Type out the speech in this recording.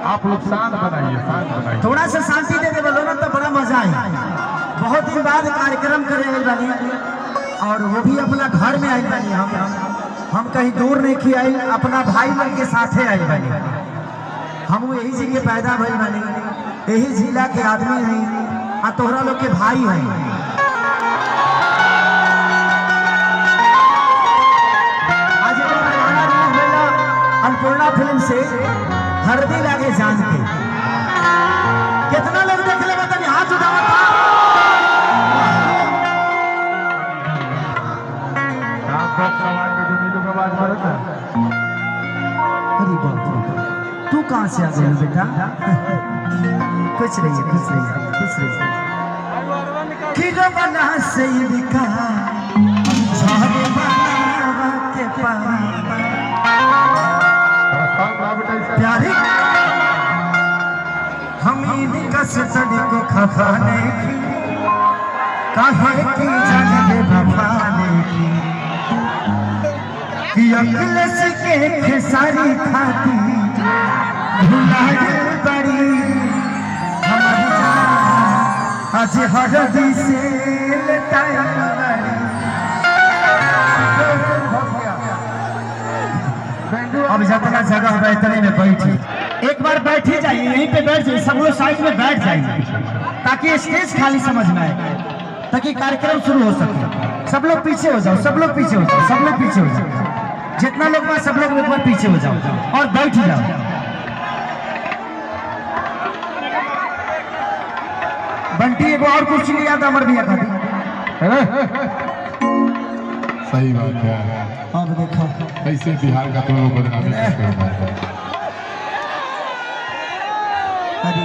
आप लोग शांत बनाइए, शांत बनाइए। थोड़ा सा शांति दे दे बोलो ना तो बड़ा मजा आए। बहुत दिन बाद कार्यक्रम करे आई बानी और वो भी अपना घर में आई बानी। हम कहीं दूर नहीं की आई, अपना भाई लोग के साथे आई बानी। हम यही जी के पैदा भइल बानी, यही जिला के आदमी हैं आ तोहरा लोग के भाई हैं। आज गाना रिलीज भेला अन्नपूर्णा फिल्म से हरदी लागे जान के। कितना लोग देख ले बतानी हाथ उठावा था। अरे बाप रे, तू कहाँ से आ गया बेटा? कुछ नहीं, कुछ नहीं, कुछ नहीं। किरो बना सही का झाड़े बनावा के प्यारी हमीं का सड़ी को खफाने की कहे की जाने भफाने की कि अखिलेश के खेसारी खाती भुलाए बड़ी हमारी आज हरदी से लटाई अब जितना जगह है इतने में बैठी। एक बार बैठ ही जाइए, यहीं पे बैठ जाइए, सब लोग साइड में बैठ जाइए ताकि स्टेज खाली समझ में आए, ताकि कार्यक्रम शुरू हो सके। सब लोग पीछे हो जाओ, सब लोग पीछे हो जाओ, सब लोग पीछे हो जाओ। जितना लोग बा सब लोग एक बार पीछे हो जाओ और बैठ जाओ। बंटी एगो और कुर्सी लिया था अमर भैया खाती। सही बात है। अब देखा कैसे बिहार का तुम लोग बदनामी करते हो। अरे